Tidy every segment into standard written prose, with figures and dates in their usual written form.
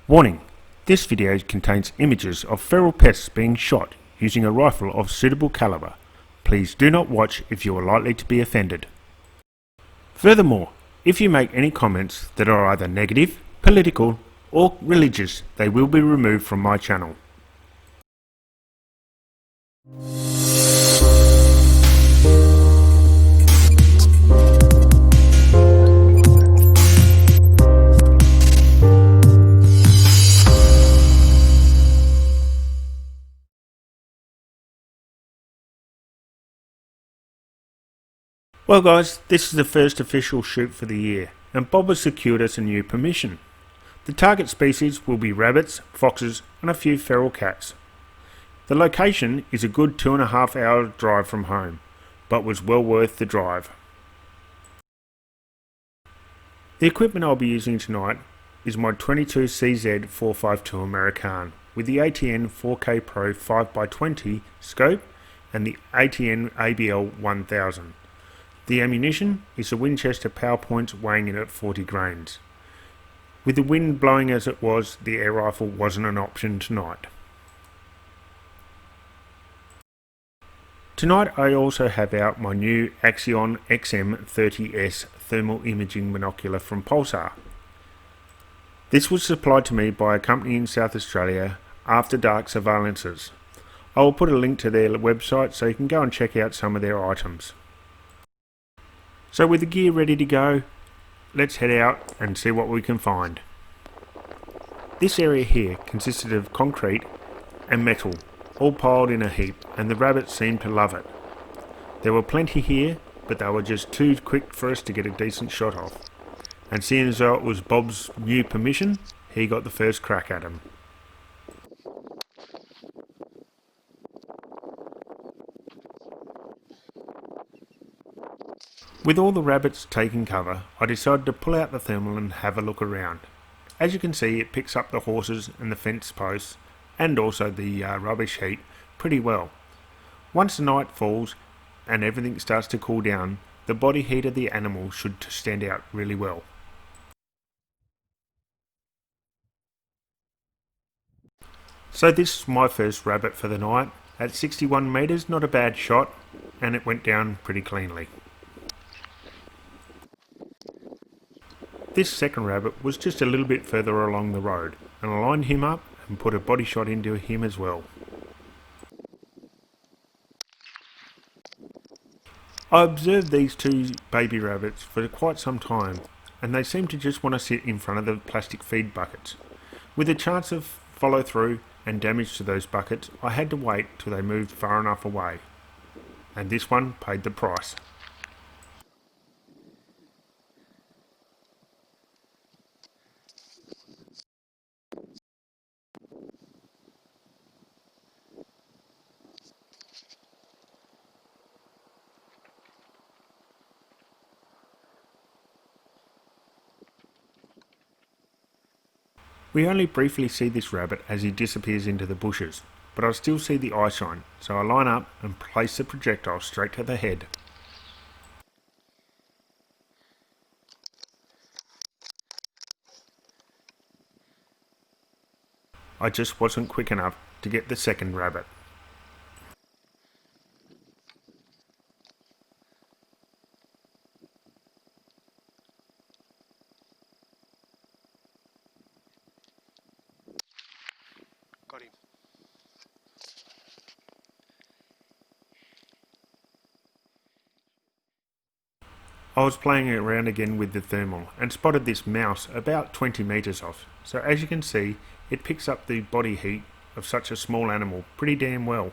Warning: this video contains images of feral pests being shot using a rifle of suitable caliber. Please do not watch if you are likely to be offended. Furthermore, if you make any comments that are either negative, political, or religious, they will be removed from my channel. Well guys, this is the first official shoot for the year, and Bob has secured us a new permission. The target species will be rabbits, foxes and a few feral cats. The location is a good 2.5 hour drive from home, but was well worth the drive. The equipment I'll be using tonight is my 22CZ 452 American with the ATN 4K Pro 5x20 scope and the ATN ABL 1000. The ammunition is a Winchester PowerPoint weighing in at 40 grains. With the wind blowing as it was, the air rifle wasn't an option tonight. Tonight I also have out my new Axion XM30S thermal imaging binocular from Pulsar. This was supplied to me by a company in South Australia, After Dark Surveillances. I will put a link to their website so you can go and check out some of their items. So with the gear ready to go, let's head out and see what we can find. This area here consisted of concrete and metal, all piled in a heap, and the rabbits seemed to love it. There were plenty here, but they were just too quick for us to get a decent shot off. And seeing as though it was Bob's new permission, he got the first crack at him. With all the rabbits taking cover, I decided to pull out the thermal and have a look around. As you can see, it picks up the horses and the fence posts and also the rubbish heap pretty well. Once the night falls and everything starts to cool down, the body heat of the animal should stand out really well. So this is my first rabbit for the night. At 61 metres, not a bad shot, and it went down pretty cleanly. This second rabbit was just a little bit further along the road, and I lined him up and put a body shot into him as well. I observed these two baby rabbits for quite some time, and they seemed to just want to sit in front of the plastic feed buckets. With a chance of follow through and damage to those buckets, I had to wait till they moved far enough away, and this one paid the price. We only briefly see this rabbit as he disappears into the bushes, but I still see the eye shine, so I line up and place the projectile straight to the head. I just wasn't quick enough to get the second rabbit. Got him. I was playing around again with the thermal and spotted this mouse about 20 metres off, so as you can see it picks up the body heat of such a small animal pretty damn well.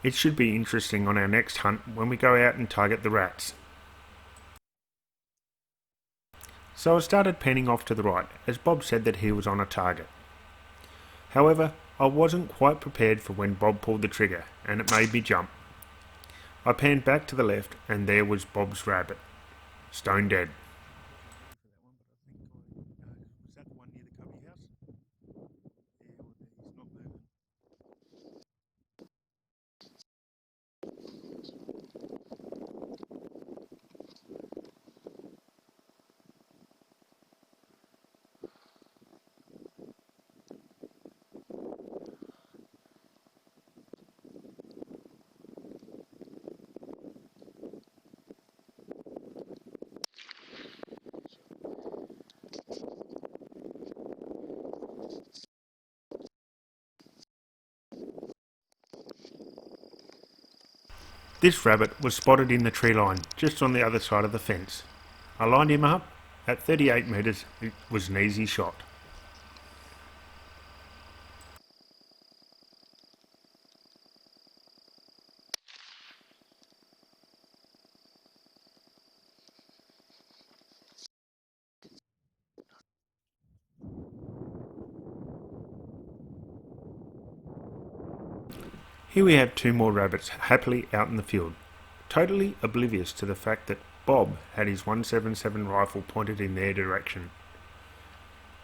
It should be interesting on our next hunt when we go out and target the rats. So I started panning off to the right as Bob said that he was on a target. However, I wasn't quite prepared for when Bob pulled the trigger and it made me jump. I panned back to the left and there was Bob's rabbit, stone dead. This rabbit was spotted in the tree line just on the other side of the fence. I lined him up. At 38 metres it was an easy shot. Here we have two more rabbits happily out in the field, totally oblivious to the fact that Bob had his 177 rifle pointed in their direction.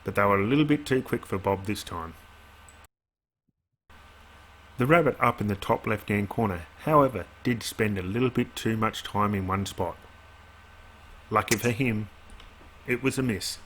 But they were a little bit too quick for Bob this time. The rabbit up in the top left hand corner, however, did spend a little bit too much time in one spot. Lucky for him, it was a miss.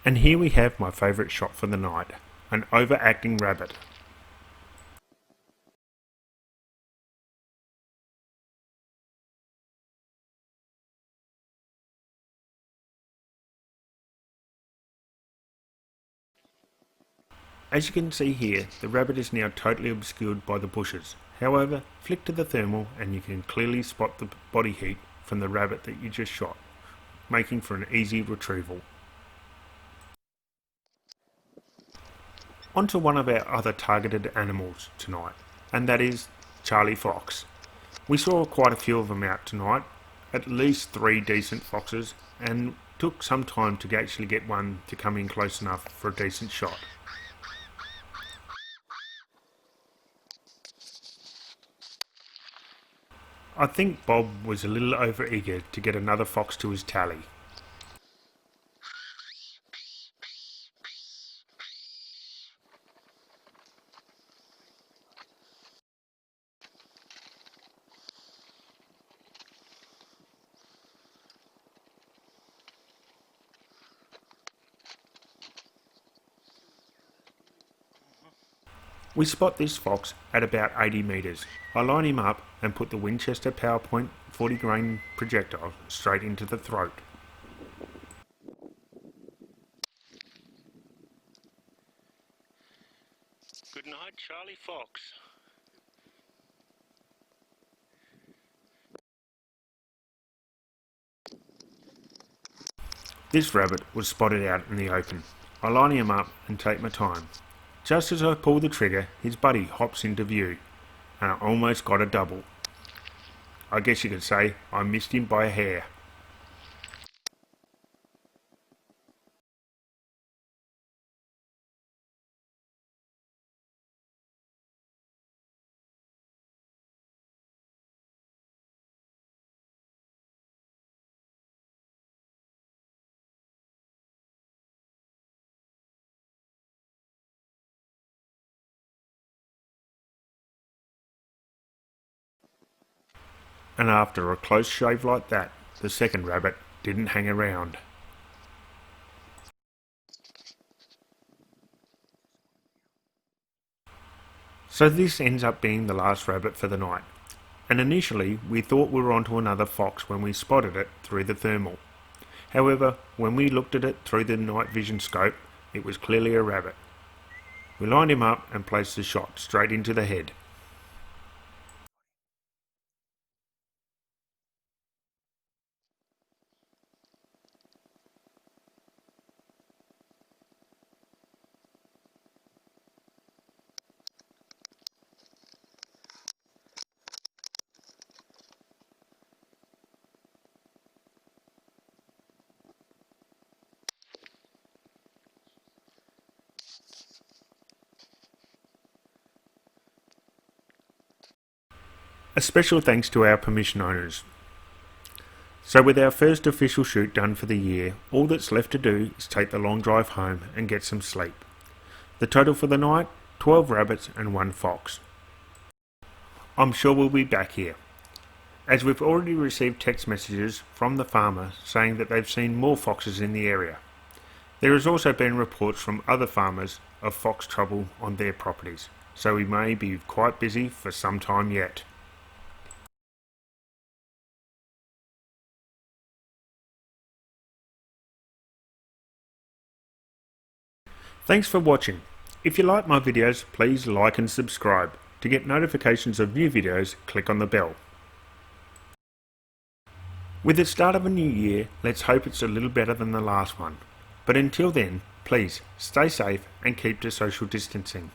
And here we have my favourite shot for the night, an overacting rabbit. As you can see here, the rabbit is now totally obscured by the bushes. However, flick to the thermal and you can clearly spot the body heat from the rabbit that you just shot, making for an easy retrieval. On to one of our other targeted animals tonight, and that is Charlie Fox. We saw quite a few of them out tonight, at least 3 decent foxes, and took some time to actually get one to come in close enough for a decent shot. I think Bob was a little over-eager to get another fox to his tally. We spot this fox at about 80 metres. I line him up and put the Winchester PowerPoint 40 grain projectile straight into the throat. Good night, Charlie Fox. This rabbit was spotted out in the open. I line him up and take my time. Just as I pull the trigger, his buddy hops into view, and I almost got a double. I guess you could say I missed him by a hair. And after a close shave like that, the second rabbit didn't hang around. So this ends up being the last rabbit for the night, and initially we thought we were onto another fox when we spotted it through the thermal. However, when we looked at it through the night vision scope, it was clearly a rabbit. We lined him up and placed the shot straight into the head. A special thanks to our permission owners. So with our first official shoot done for the year, all that's left to do is take the long drive home and get some sleep. The total for the night, 12 rabbits and 1 fox. I'm sure we'll be back here, as we've already received text messages from the farmer saying that they've seen more foxes in the area. There has also been reports from other farmers of fox trouble on their properties, so we may be quite busy for some time yet. Thanks for watching. If you like my videos, please like and subscribe. To get notifications of new videos, click on the bell. With the start of a new year, let's hope it's a little better than the last one. But until then, please stay safe and keep to social distancing.